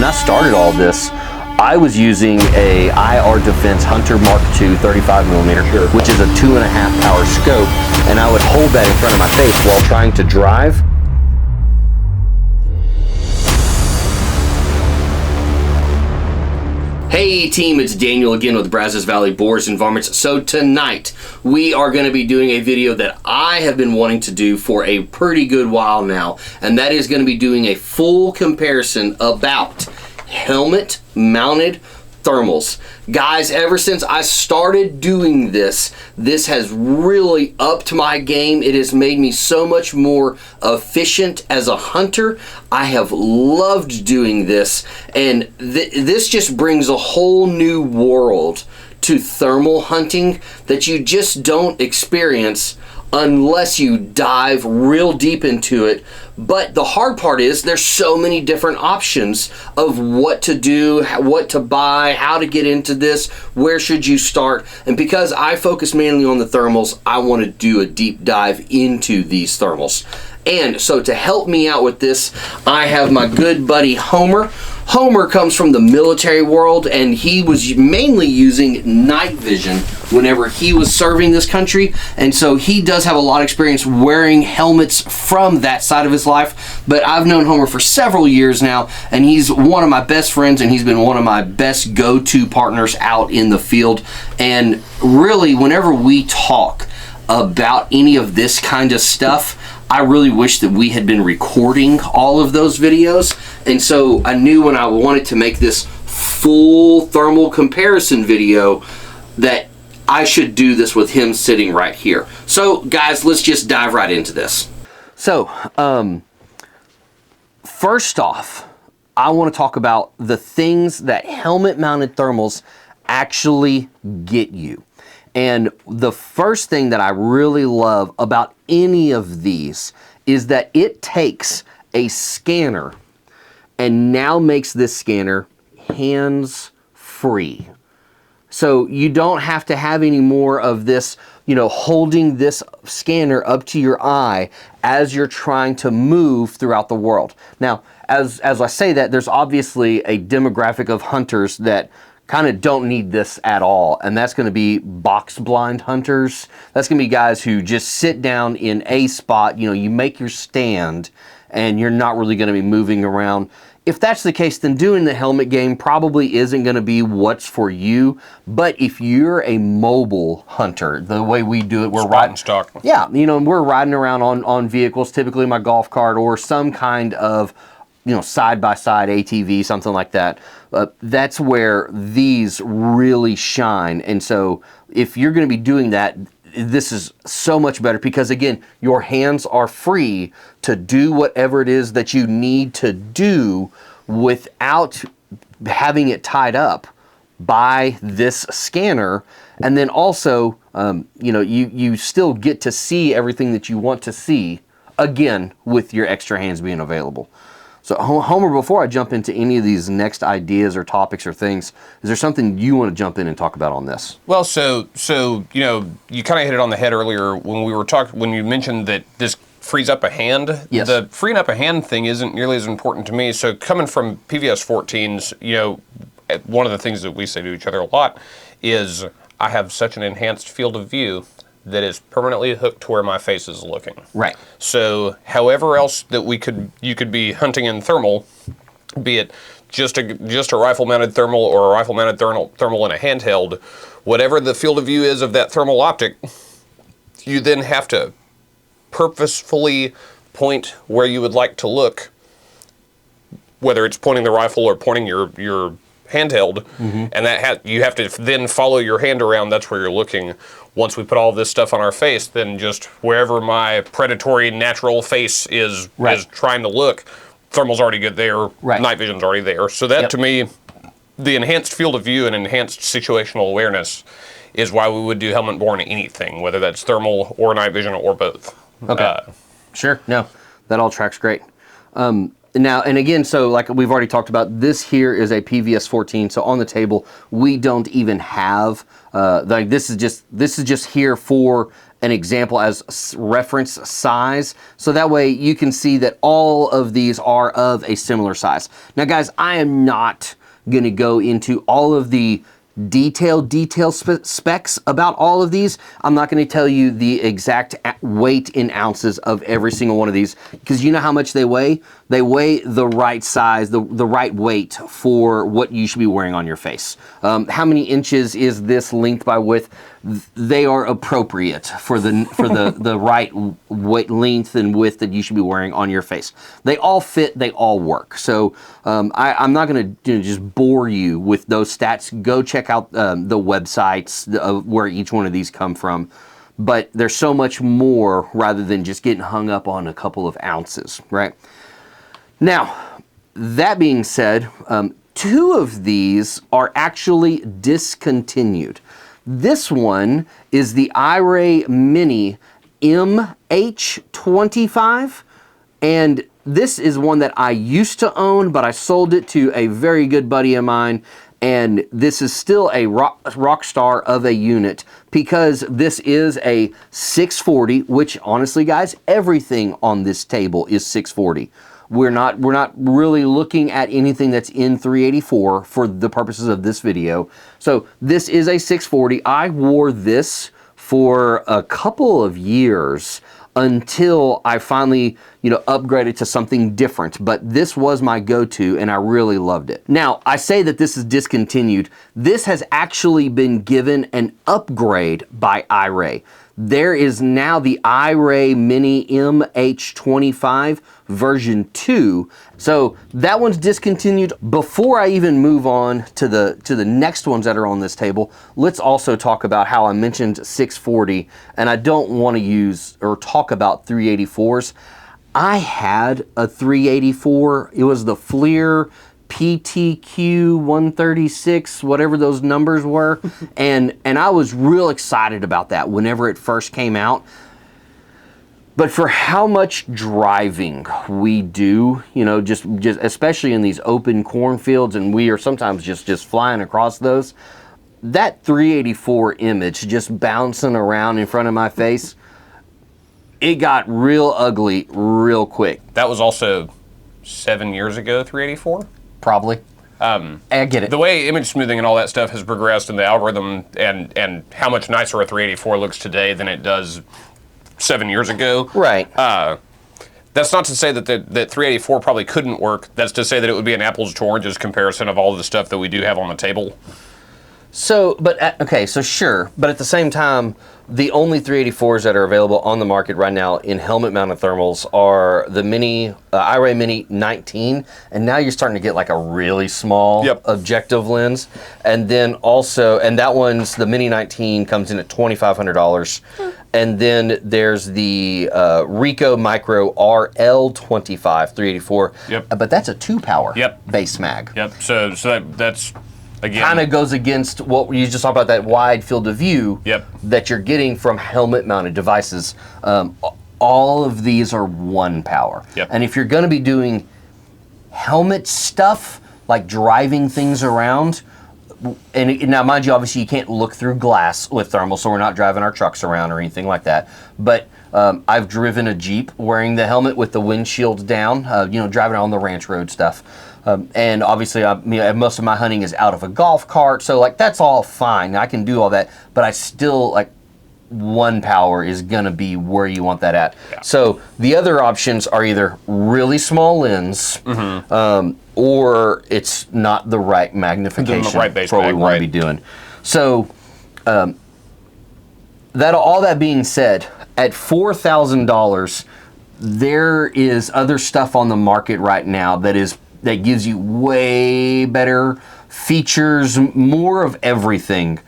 I started all this, I was using a IR Defense Hunter Mark II 35mm, which is a 2.5 power scope, and I would hold that in front of my face while trying to drive. Hey team, it's Daniel again with Brazos Valley Boars and Varmits. So tonight we are going to be doing a video that I have been wanting to do for a pretty good while now, and that is going to be doing a full comparison about helmet mounted thermals. Guys, ever since I started doing this has really upped my game. It has made me so much more efficient as a hunter. I have loved doing this, and this just brings a whole new world to thermal hunting that you just don't experience unless you dive real deep into it. But the hard part is there's so many different options of what to do, what to buy, how to get into this, where should you start. And because I focus mainly on the thermals, I want to do a deep dive into these thermals. And so to help me out with this, I have my good buddy Homer. Homer comes from the military world, and he was mainly using night vision whenever he was serving this country, and so he does have a lot of experience wearing helmets from that side of his life. But I've known Homer for several years now, and he's one of my best friends, and he's been one of my best go-to partners out in the field. And really, whenever we talk about any of this kind of stuff, I really wish that we had been recording all of those videos. And so I knew when I wanted to make this full thermal comparison video that I should do this with him sitting right here. So guys, let's just dive right into this. So first off, I want to talk about the things that helmet mounted thermals actually get you. And the first thing that I really love about any of these is that it takes a scanner and now makes this scanner hands-free. So you don't have to have any more of this, holding this scanner up to your eye as you're trying to move throughout the world. Now, as I say that, there's obviously a demographic of hunters that kind of don't need this at all, and that's going to be box blind hunters. That's going to be guys who just sit down in a spot. You make your stand and you're not really going to be moving around. If that's the case, then doing the helmet game probably isn't going to be what's for you. But if you're a mobile hunter, the way we do it, we're riding stock. Yeah, we're riding around on vehicles, typically my golf cart or some kind of side-by-side ATV, something like that. That's where these really shine. And so if you're going to be doing that, this is so much better because, again, your hands are free to do whatever it is that you need to do without having it tied up by this scanner. And then also, you still get to see everything that you want to see, again, with your extra hands being available. So Homer, before I jump into any of these next ideas or topics or things, is there something you want to jump in and talk about on this? Well, so you kind of hit it on the head earlier when we were talking, when you mentioned that this frees up a hand. Yes. The freeing up a hand thing isn't nearly as important to me. So coming from PVS 14s, one of the things that we say to each other a lot is I have such an enhanced field of view that is permanently hooked to where my face is looking. Right. So however else that you could be hunting in thermal, be it just a rifle-mounted thermal or a rifle-mounted thermal in a handheld, whatever the field of view is of that thermal optic, you then have to purposefully point where you would like to look, whether it's pointing the rifle or pointing your handheld, and you have to then follow your hand around. That's where you're looking. Once we put all this stuff on our face, then just wherever my predatory natural face is trying to look, thermal's already good there. Right. Night vision's already there. So that to me, the enhanced field of view and enhanced situational awareness is why we would do helmet-borne anything, whether that's thermal or night vision or both. Okay. Sure. No, that all tracks great. Now, and again, so like we've already talked about, this here is a PVS 14. So on the table, we don't even have this is just here for an example as reference size, so that way you can see that all of these are of a similar size. Now guys, I am not going to go into all of the detailed specs about all of these. I'm not going to tell you the exact weight in ounces of every single one of these, because you know how much they weigh? They weigh the right size, the right weight for what you should be wearing on your face. How many inches is this length by width? They are appropriate for the right weight, length and width that you should be wearing on your face. They all fit, they all work. So I'm not going to just bore you with those stats. Go check out the websites where each one of these come from. But there's so much more rather than just getting hung up on a couple of ounces, right? Now, that being said, 2 of these are actually discontinued. This one is the iRay Mini MH25, and this is one that I used to own, but I sold it to a very good buddy of mine, and this is still a rock star of a unit because this is a 640, which honestly, guys, everything on this table is 640. We're not really looking at anything that's in 384 for the purposes of this video. So this is a 640. I wore this for a couple of years until I finally, upgraded to something different. But this was my go-to and I really loved it. Now, I say that this is discontinued. This has actually been given an upgrade by iRay. There is now the iRay Mini MH25 version 2. So that one's discontinued. Before I even move on to the next ones that are on this table, let's also talk about how I mentioned 640, and I don't want to use or talk about 384s. I had a 384. It was the Fleer PTQ 136, whatever those numbers were, and I was real excited about that whenever it first came out. But for how much driving we do, just especially in these open cornfields, and we are sometimes just flying across those, that 384 image just bouncing around in front of my face, it got real ugly real quick. That was also 7 years ago, 384? Probably. I get it. The way image smoothing and all that stuff has progressed in the algorithm, and how much nicer a 384 looks today than it does 7 years ago. Right. That's not to say that 384 probably couldn't work. That's to say that it would be an apples to oranges comparison of all of the stuff that we do have on the table. So, so sure, but at the same time, the only 384s that are available on the market right now in helmet-mounted thermals are the iRay Mini 19, and now you're starting to get like a really small objective lens, and then also, and that one's, the Mini 19 comes in at $2,500, and then there's the Ricoh Micro RL25 384, but that's a 2-power base mag. So that's... Again, kind of goes against what you just talked about, that wide field of view that you're getting from helmet-mounted devices. All of these are 1 power. And if you're going to be doing helmet stuff, like driving things around, and now mind you, obviously you can't look through glass with thermal, so we're not driving our trucks around or anything like that. But I've driven a Jeep wearing the helmet with the windshield down, driving on the ranch road stuff. And obviously, most of my hunting is out of a golf cart, so like that's all fine. I can do all that, but I still like 1 power is gonna be where you want that at. So the other options are either really small lens, or it's not the right magnification for what we want to be doing. So all that being said, at $4,000, there is other stuff on the market right now that gives you way better features, more of everything,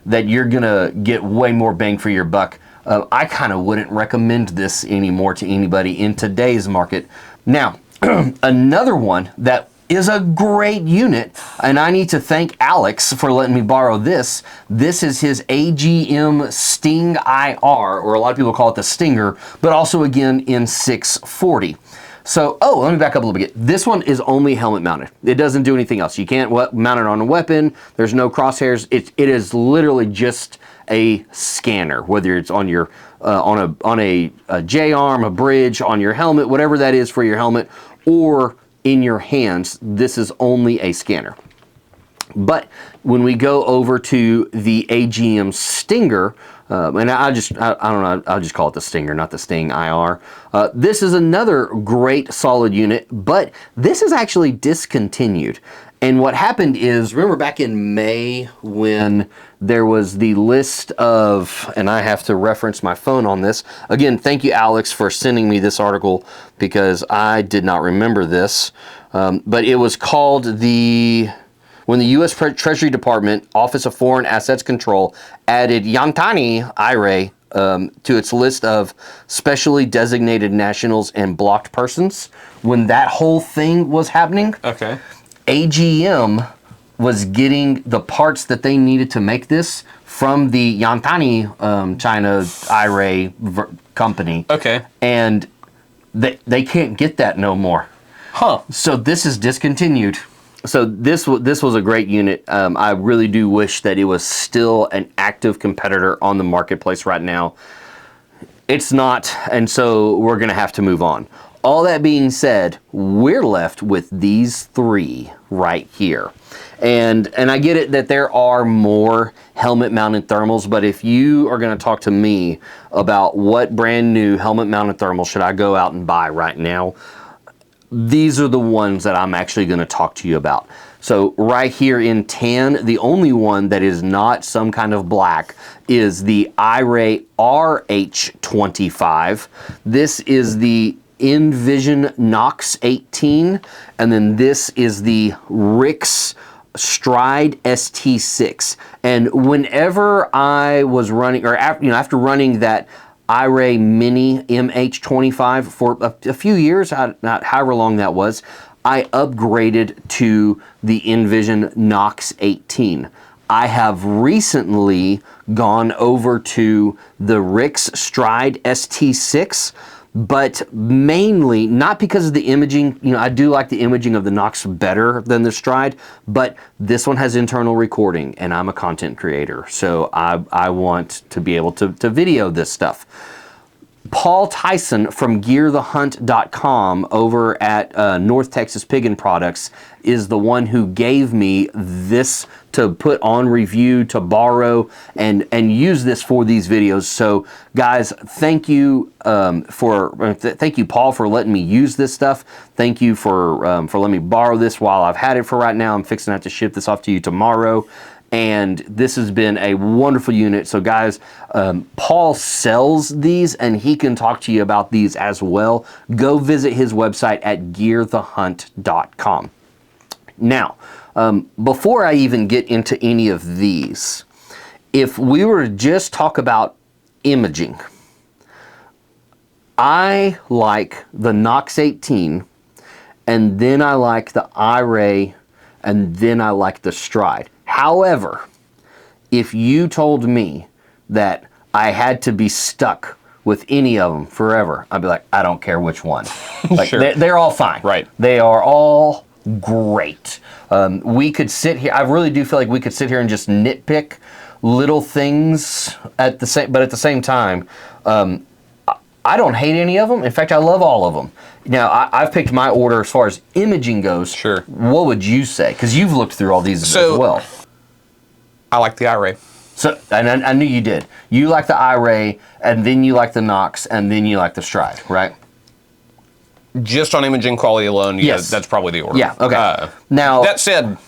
that you're gonna get way more bang for your buck. I kind of wouldn't recommend this anymore to anybody in today's market. Now, another one that is a great unit, and I need to thank Alex for letting me borrow this. This is his AGM Sting IR, or a lot of people call it the Stinger, but also again in 640. So, let me back up a little bit. This one is only helmet mounted. It doesn't do anything else. You can't mount it on a weapon. There's no crosshairs. It is literally just a scanner, whether it's on your on a J-arm, a bridge, on your helmet, whatever that is for your helmet, or in your hands. This is only a scanner. But when we go over to the AGM Stinger, and I don't know, I'll just call it the Stinger, not the Sting IR. This is another great solid unit, but this is actually discontinued. And what happened is, remember back in May when there was the list of, and I have to reference my phone on this. Again, thank you, Alex, for sending me this article because I did not remember this. But it was called when the U.S. Treasury Department Office of Foreign Assets Control added Yantani IRA to its list of specially designated nationals and blocked persons. When that whole thing was happening, Okay. AGM was getting the parts that they needed to make this from the Yantani China IRA company. Okay. And they can't get that no more. Huh. So this is discontinued. So this was a great unit. I really do wish that it was still an active competitor on the marketplace right now. It's not, and so we're going to have to move on. All that being said, we're left with these three right here. And I get it that there are more helmet-mounted thermals, but if you are going to talk to me about what brand new helmet-mounted thermal should I go out and buy right now, these are the ones that I'm actually going to talk to you about. So right here in tan, the only one that is not some kind of black is the IRA RH25. This is the Envision Nox 18, and then this is the Rix Stride ST6. And whenever I was running, or after running that IRA Mini MH25 for a few years, not however long that was, I upgraded to the Envision Nox 18. I have recently gone over to the Rix Stride ST6, but mainly not because of the imaging. I do like the imaging of the Nox better than the Stride, but this one has internal recording, and I'm a content creator, so I want to be able to video this stuff. Paul Tyson from GearTheHunt.com over at North Texas Piggin Products is the one who gave me this to put on review, to borrow, and use this for these videos. So guys, thank you thank you, Paul, for letting me use this stuff. Thank you for letting me borrow this while I've had it for right now. I'm fixing to have to ship this off to you tomorrow. And this has been a wonderful unit. So guys, Paul sells these and he can talk to you about these as well. Go visit his website at GearTheHunt.com. Now, before I even get into any of these, if we were to just talk about imaging, I like the Nox 18, and then I like the IRA, and then I like the Stride. However, if you told me that I had to be stuck with any of them forever, I'd be like, I don't care which one. Like, Sure. They're all fine. Right. They are all great. We could sit here. I really do feel like we could sit here and just nitpick little things but at the same time, I don't hate any of them. In fact, I love all of them. Now, I've picked my order as far as imaging goes. Sure. What would you say? Because you've looked through all these as well. I like the IRA. So, and I knew you did. You like the IRA, and then you like the Nox, and then you like the Stride, right? Just on imaging quality alone, yeah, Yes. that's probably the order. Yeah, okay. Now, that said,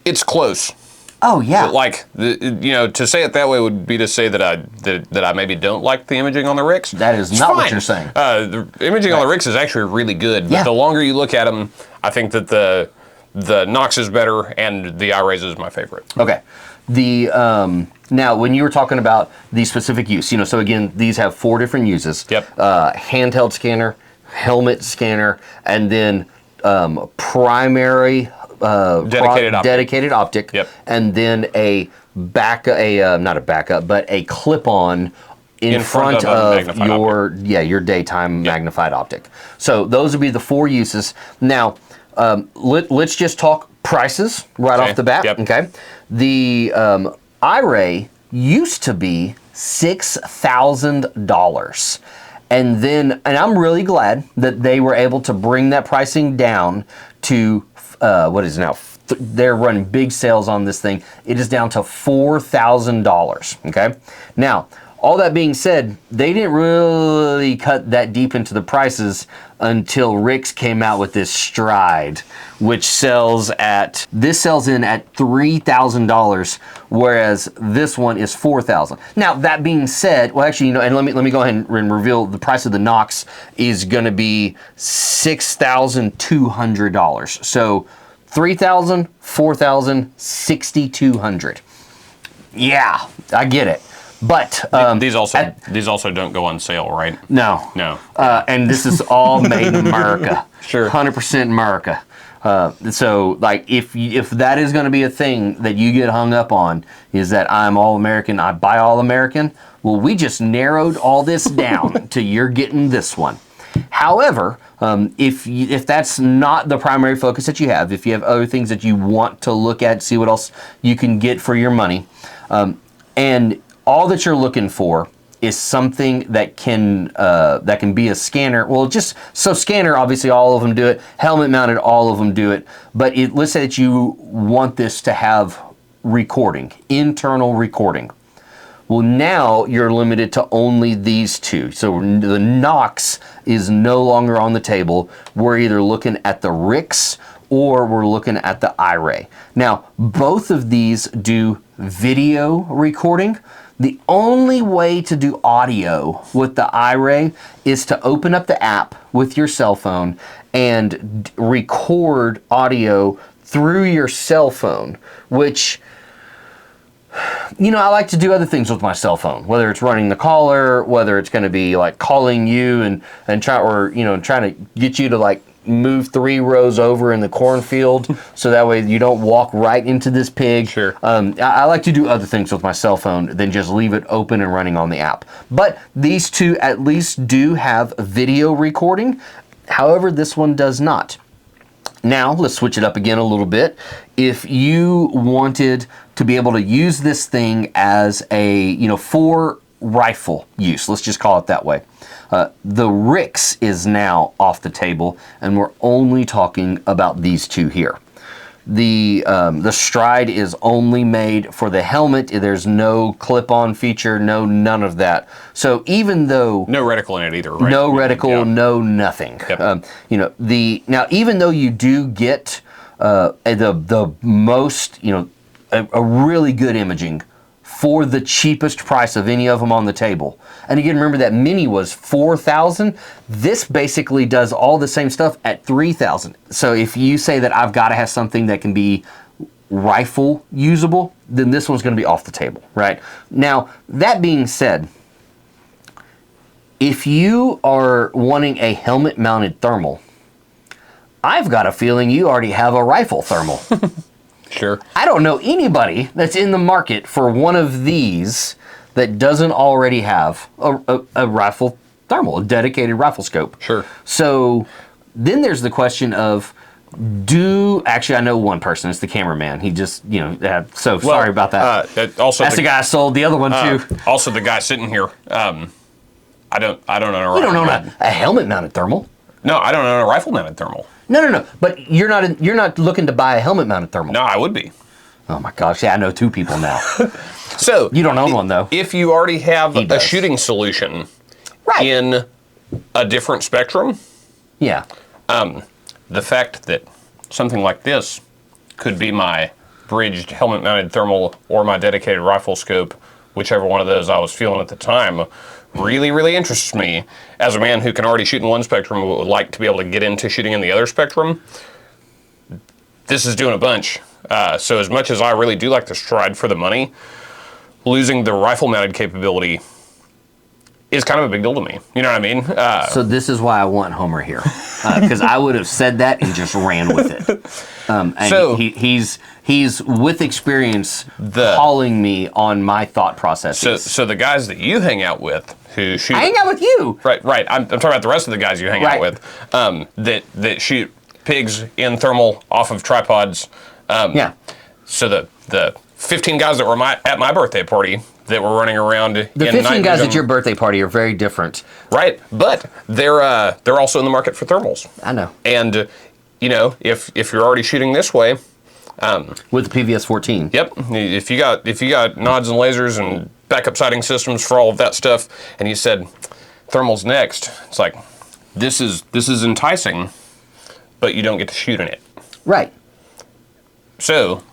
it's close. oh, yeah. But like, to say it that way would be to say that I maybe don't like the imaging on the Rix. That is not what you're saying. The imaging on the Rix is actually really good. But Yeah. the longer you look at them, I think that the Nox is better and the IRAs is my favorite. Okay. Now, when you were talking about the specific use, so again, these have 4 different uses. Yep. Handheld scanner, helmet scanner, and then primary dedicated optic. Yep. And then not a backup, but a clip-on in front of your daytime magnified optic. So those would be the 4 uses. Now, let's just talk prices right off the bat. Yep. Okay. The IRA used to be $6,000. And I'm really glad that they were able to bring that pricing down to, what is it now? They're running big sales on this thing. It is down to $4,000, okay? Now, all that being said, they didn't really cut that deep into the prices until Rick's came out with this Stride, which sells in at $3,000, whereas this one is $4,000. Now, that being said, well, actually, and let me go ahead and reveal the price of the Nox is going to be $6,200. So $3,000, $4,000, $6,200. Yeah, I get it. But these also don't go on sale, right? No. No. And this is all made in America. Sure. 100% America. So, like, if that is going to be a thing that you get hung up on, is that I'm all American, I buy all American. Well, we just narrowed all this down to you're getting this one. However, if that's not the primary focus that you have, if you have other things that you want to look at, see what else you can get for your money, and all that you're looking for is something that can be a scanner. Well, scanner, obviously all of them do it. Helmet mounted, all of them do it. But let's say that you want this to have recording, internal recording. Well, now you're limited to only these two. So the Nox is no longer on the table. We're either looking at the Rix or we're looking at the iRay. Now, both of these do video recording. The only way to do audio with the iRay is to open up the app with your cell phone and record audio through your cell phone, which, I like to do other things with my cell phone, whether it's running the caller, whether it's going to be like calling you and trying to get you to like move 3 rows over in the cornfield so that way you don't walk right into this pig. Sure. I like to do other things with my cell phone than just leave it open and running on the app. But these two at least do have video recording. However, this one does not. Now, let's switch it up again a little bit. If you wanted to be able to use this thing as for rifle use, let's just call it that way. The Rix is now off the table, and we're only talking about these two here. The Stride is only made for the helmet. There's no clip-on feature, none of that. So even though no reticle in it either, right? No reticle, yeah. No nothing. Yep. Now even though you do get the most, a really good imaging for the cheapest price of any of them on the table. And again, remember that Mini was $4,000. This basically does all the same stuff at $3,000. So if you say that I've got to have something that can be rifle usable, then this one's going to be off the table, right? Now, that being said, if you are wanting a helmet-mounted thermal, I've got a feeling you already have a rifle thermal. Sure. I don't know anybody that's in the market for one of these that doesn't already have a rifle thermal, a dedicated rifle scope. Sure. So then there's the question of, actually I know one person, it's the cameraman. He just, sorry about that. Also that's the guy I sold the other one to. Also the guy sitting here. I don't own a rifle. You don't own a helmet-mounted thermal? No, I don't own a rifle-mounted thermal. No. But you're not looking to buy a helmet-mounted thermal. No, I would be. Oh my gosh! Yeah, I know 2 people now. So you don't own one though. If you already have a shooting solution, right, in a different spectrum, yeah. The fact that something like this could be my bridged helmet-mounted thermal or my dedicated rifle scope, whichever one of those I was feeling at the time, really, really interests me as a man who can already shoot in one spectrum but would like to be able to get into shooting in the other spectrum. This is doing a bunch. So as much as I really do like the Stride for the money, losing the rifle-mounted capability is kind of a big deal to me. You know what I mean? So this is why I want Homer here, because I would have said that and just ran with it. And so he's with experience calling me on my thought processes. So the guys that you hang out with who shoot, I hang out with you. Right. I'm talking about the rest of the guys you hang out with that shoot pigs in thermal off of tripods. Yeah. So the 15 guys that were at my birthday party that were running around. The 15 guys at your birthday party are very different. Right, but they're also in the market for thermals. I know. And you know, if you're already shooting this way, with the PVS 14. Yep. If you got nods and lasers and backup sighting systems for all of that stuff, and you said thermals next, it's like this is enticing, but you don't get to shoot in it. Right. So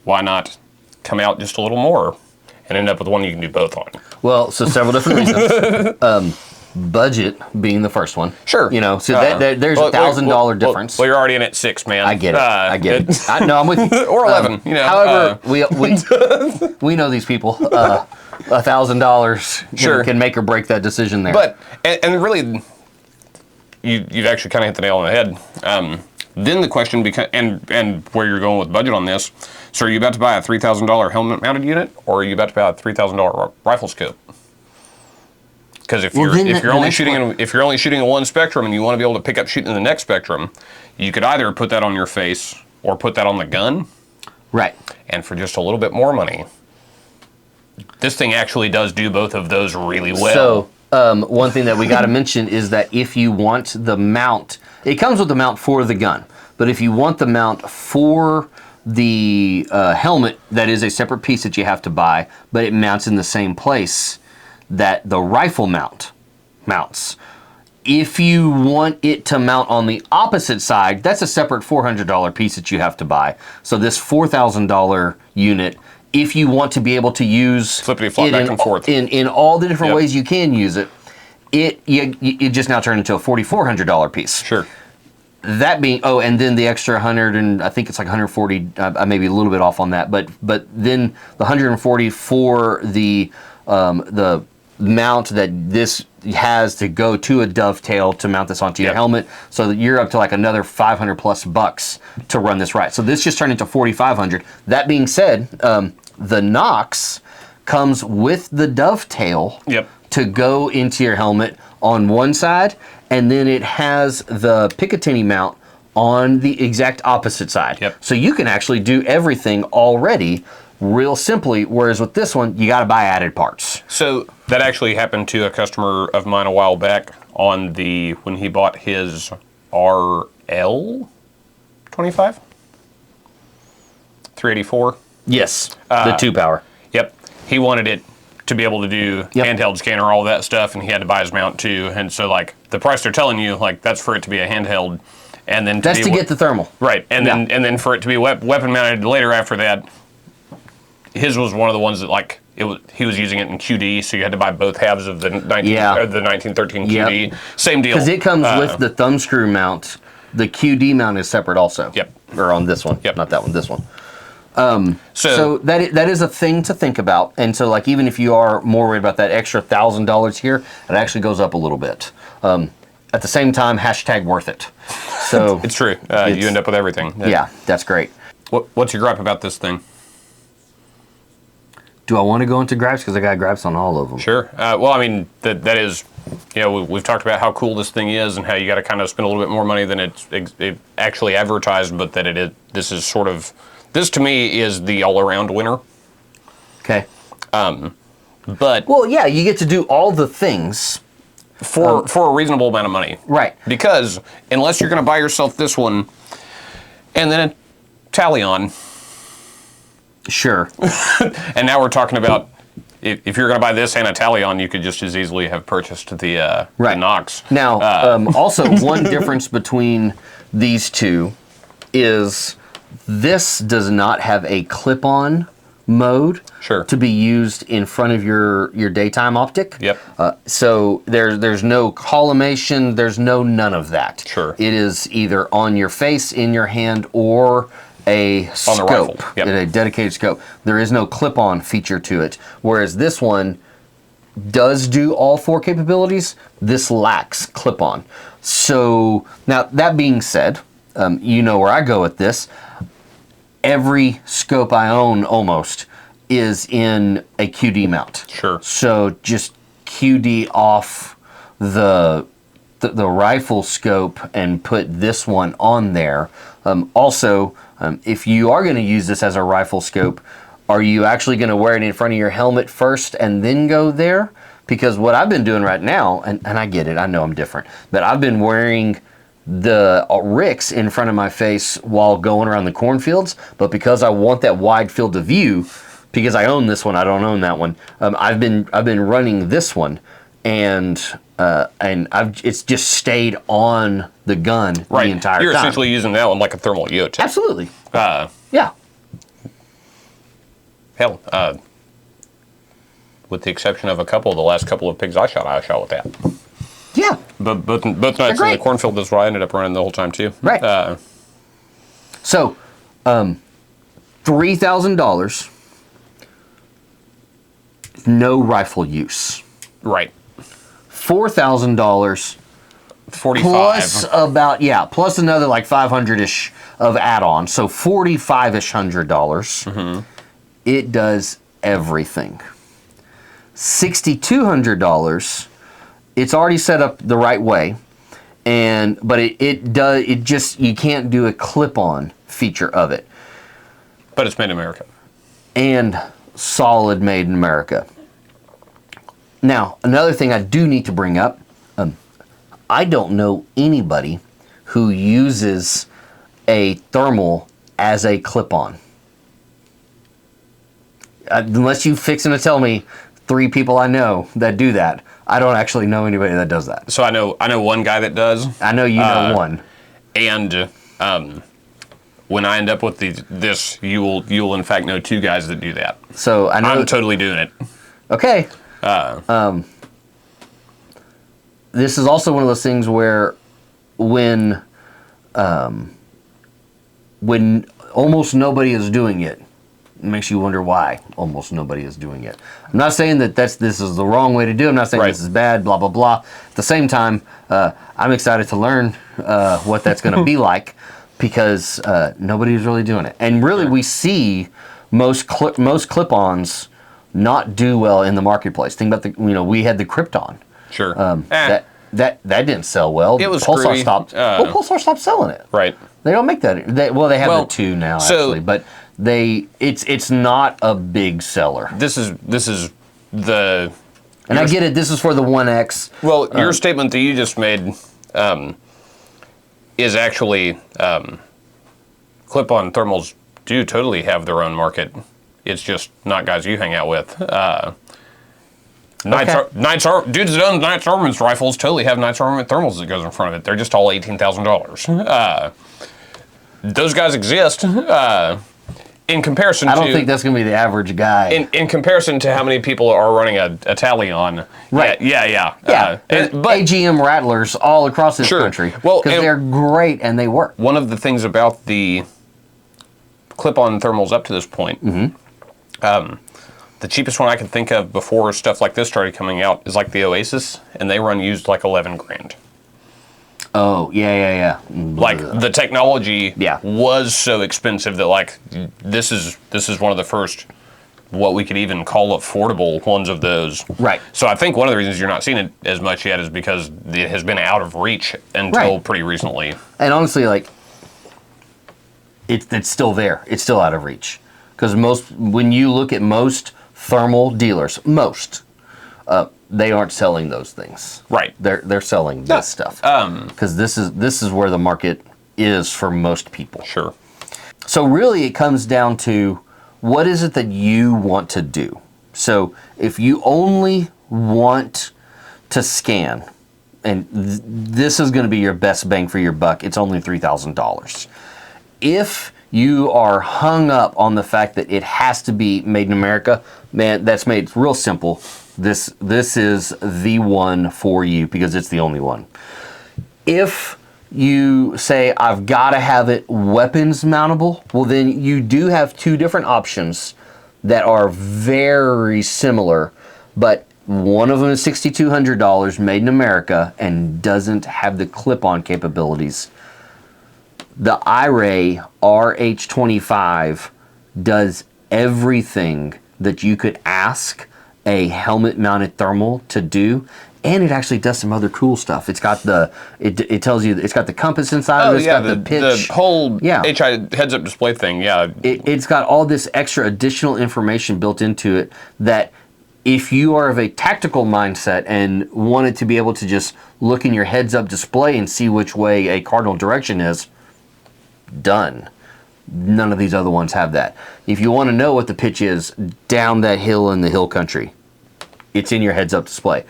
why not come out just a little more and end up with one you can do both on? Well, so several different reasons. Budget being the first one. Sure. You know, so there's $1,000 difference. Well, you're already in at 6, man. I get it. I get it. No, I'm with you. Or 11. You know. However, we know these people. $1,000 can make or break that decision there. But and really, you've actually kind of hit the nail on the head. Then the question becomes, and where you're going with budget on this. So are you about to buy a $3,000 helmet mounted unit, or are you about to buy a $3,000 rifle scope? Because if you're only shooting in one spectrum and you want to be able to pick up shooting in the next spectrum, you could either put that on your face or put that on the gun. Right. And for just a little bit more money, this thing actually does do both of those really well. So one thing that we got to mention is that if you want the mount, it comes with the mount for the gun. But if you want the mount for the helmet, that is a separate piece that you have to buy, but it mounts in the same place that the rifle mounts. If you want it to mount on the opposite side, that's a separate $400 piece that you have to buy. So this $4,000 unit, if you want to be able to use flippity flop back and forth in all the different ways you can use it, it just now turned into a $4,400 piece. Sure. That being, and then the extra 100, and I think it's like 140, I may be a little bit off on that, but then the 140 for the mount that this has to go to a dovetail to mount this onto your helmet, so that you're up to like another $500+ to run this right. So this just turned into $4,500. That being said, the Nox comes with the dovetail to go into your helmet on one side, and then it has the Picatinny mount on the exact opposite side. So you can actually do everything already real simply, whereas with this one, you got to buy added parts. So that actually happened to a customer of mine a while back when he bought his RL 25 384. Yes, the 2-power. Yep, he wanted it to be able to do handheld scanner, all that stuff, and he had to buy his mount too. And so, like, the price they're telling you, like, that's for it to be a handheld, and then that's to get the thermal, right? And then for it to be weapon mounted later after that. His was one of the ones that, like, he was using it in QD, so you had to buy both halves of the 1913 QD. Same deal. Because it comes with the thumb screw mount. The QD mount is separate also. Or on this one. Not that one, this one. So that is a thing to think about. And so, like, even if you are more worried about that extra $1,000 here, it actually goes up a little bit. At the same time, # worth it. So it's true. You end up with everything. Yeah, that's great. What's your gripe about this thing? Do I want to go into gripes? Because I got gripes on all of them. Sure. Well, I mean, that is, you know, we've talked about how cool this thing is and how you got to kind of spend a little bit more money than it actually advertised, but that this to me is the all-around winner. Okay. But well, yeah, you get to do all the things for a reasonable amount of money. Right. Because unless you're going to buy yourself this one and then a Talion. Sure. And now we're talking about if you're going to buy this and a Talion, you could just as easily have purchased the Nox. Now, also one difference between these two is this does not have a clip-on mode to be used in front of your daytime optic. So there's no collimation, there's none of that. It is either on your face, in your hand, or a scope, a dedicated scope. There is no clip-on feature to it, whereas this one does do all 4 capabilities. This lacks clip-on. So now, that being said, you know where I go with this. Every scope I own almost is in a QD mount. So just QD off the rifle scope and put this one on there. Also, if you are going to use this as a rifle scope, Are you actually going to wear it in front of your helmet first and then go there? Because what I've been doing right now, and I get it, I know I'm different, but I've been wearing the ricks in front of my face while going around the cornfields, but because I want that wide field of view, because I own this one, I don't own that one, I've been running this one, and it's just stayed on the gun the entire time. You're essentially using that one like a thermal yote. Absolutely. Yeah. Hell, with the exception of the last couple of pigs I shot with that. Yeah. But both nights in the cornfield is where I ended up running the whole time too. Right. So, $3,000, no rifle use. Right. $4,000. 45. Plus another like 500-ish of add-on, so $4,500-ish. Mm-hmm. It does everything. $6,200. It's already set up the right way, but it just you can't do a clip-on feature of it. But it's made in America. And solid made in America. Now, another thing I do need to bring up, I don't know anybody who uses a thermal as a clip-on. Unless you're fixing to tell me 3 people I know that do that, I don't actually know anybody that does that. So I know one guy that does. I know you know one. And when I end up with this, you'll in fact know 2 guys that do that. So I know I'm totally doing it. Okay. This is also one of those things where when almost nobody is doing it, it makes you wonder why almost nobody is doing it. I'm not saying that this is the wrong way to do it. I'm not saying this is bad, blah, blah, blah. At the same time, I'm excited to learn what that's going to be like, because nobody's really doing it. And really, we see most clip-ons not do well in the marketplace. Think about we had the Krypton. Sure. That didn't sell well. It was Pulsar screwy. stopped. Pulsar stopped selling it. Right. They don't make that. They have the 2 now, actually, but it's not a big seller. This is the. And I get it. This is for the 1X. Well, your statement that you just made is actually clip-on thermals do totally have their own market. It's just not guys you hang out with. Dudes that own Knights Armament rifles totally have Knights Armament thermals that goes in front of it. They're just all $18,000. Those guys exist. In comparison I don't think that's going to be the average guy. In comparison to how many people are running a tally on. Right. Yeah. But AGM rattlers all across this country. Well, because they're great and they work. One of the things about the clip-on thermals up to this point, the cheapest one I can think of before stuff like this started coming out is like the Oasis, and they run used like $11,000. Oh, yeah. Like the technology was so expensive that like this is one of the first what we could even call affordable ones of those. Right. So I think one of the reasons you're not seeing it as much yet is because it has been out of reach until pretty recently. And honestly, like it's still there. It's still out of reach. Because when you look at most thermal dealers, they aren't selling those things. Right. They're selling this stuff. Because this is where the market is for most people. Sure. So really it comes down to what is it that you want to do. So if you only want to scan, and this is going to be your best bang for your buck, it's only $3,000. If you are hung up on the fact that it has to be made in America, man, that's made real simple. This is the one for you because it's the only one. If you say, I've got to have it weapons mountable, well then you do have 2 different options that are very similar, but one of them is $6,200 made in America and doesn't have the clip-on capabilities. The iRay RH25 does everything that you could ask a helmet-mounted thermal to do, And it actually does some other cool stuff. It's got it tells you, it's got the compass inside of it. It's got the pitch. The whole HI heads-up display thing, yeah. It's got all this extra additional information built into it that if you are of a tactical mindset and wanted to be able to just look in your heads-up display and see which way a cardinal direction is, done. None of these other ones have that. If you want to know what the pitch is down that hill in the hill country, it's in your heads-up display.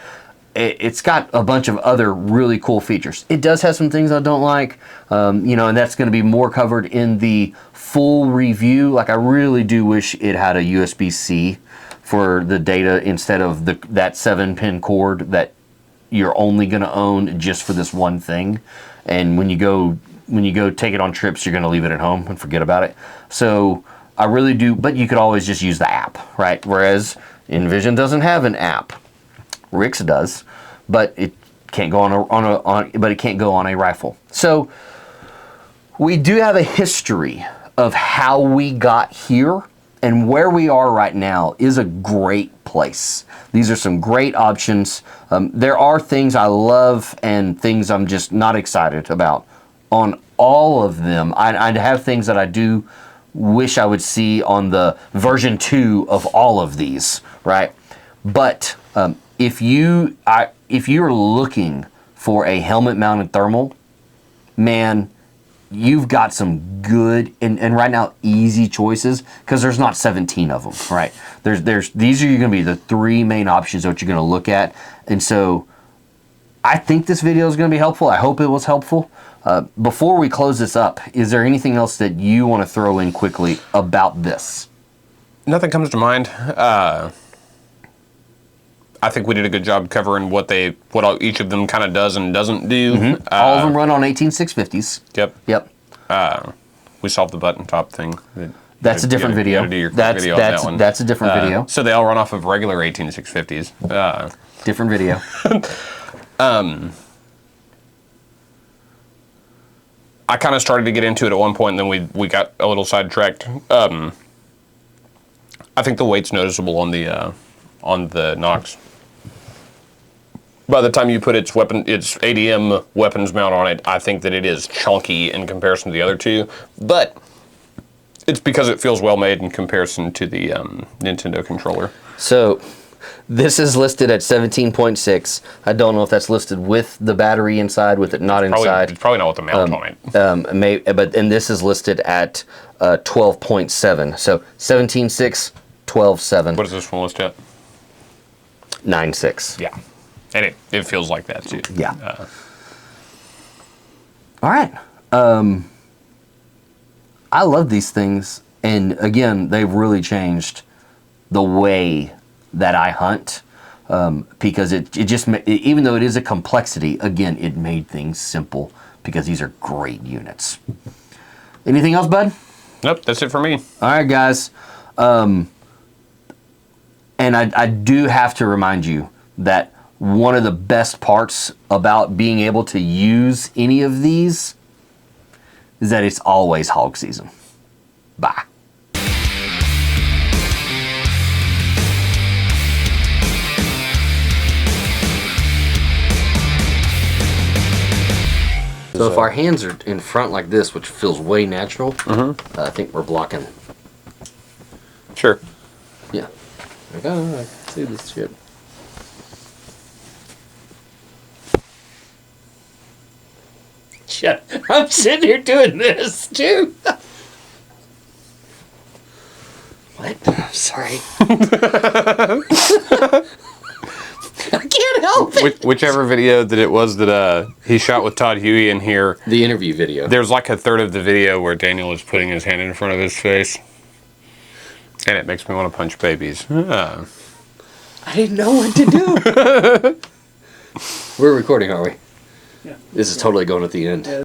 It's got a bunch of other really cool features. It does have some things I don't like, you know, and that's going to be more covered in the full review. Like, I really do wish it had a USB-C for the data instead of that 7-pin cord that you're only going to own just for this one thing. And when you go take it on trips, you're going to leave it at home and forget about it. So I really do, but you could always just use the app, right? Whereas Envision doesn't have an app. Rix does, but it can't go but it can't go on a rifle. So we do have a history of how we got here, and where we are right now is a great place. These are some great options. There are things I love and things I'm just not excited about on all of them. I have things that I do wish I would see on the version 2 of all of these, right? But if you're looking for a helmet-mounted thermal, man, you've got some good and right now easy choices, because there's not 17 of them, right? These are going to be the 3 main options that you're going to look at, and so I think this video is going to be helpful. I hope it was helpful. Before we close this up, is there anything else that you want to throw in quickly about this? Nothing comes to mind. I think we did a good job covering what each of them kind of does and doesn't do. Mm-hmm. All of them run on 18650s. Yep. We solved the button top thing. That's a different video. That's a different video. So they all run off of regular 18650s. Different video. I kind of started to get into it at one point, and then we got a little sidetracked. I think the weight's noticeable on the Nox. By the time you put its ADM weapons mount on it, I think that it is chunky in comparison to the other two, but it's because it feels well made in comparison to the Nintendo controller. So this is listed at 17.6. I don't know if that's listed with the battery inside, with it not inside. It's probably not with the mount on it. And this is listed at 12.7. So 17.6, 12.7. What is this one listed at? 9.6. Yeah. And it feels like that too. Yeah. All right. I love these things, and again, they've really changed the way that I hunt, because it just, even though it is a complexity, again, it made things simple because these are great units. Anything else, bud? Nope, that's it for me. All right, guys. And I do have to remind you that one of the best parts about being able to use any of these is that it's always hog season. Bye. So if our hands are in front like this, which feels way natural, I think we're blocking. Sure. Yeah. I can see this shit. Shut. I'm sitting here doing this too. What? I'm sorry. I can't help it. Whichever video that it was that he shot with Todd Huey in here. The interview video. There's like a third of the video where Daniel is putting his hand in front of his face. And it makes me want to punch babies. I didn't know what to do. We're recording, are we? Yeah. This is totally going at the end. Yeah.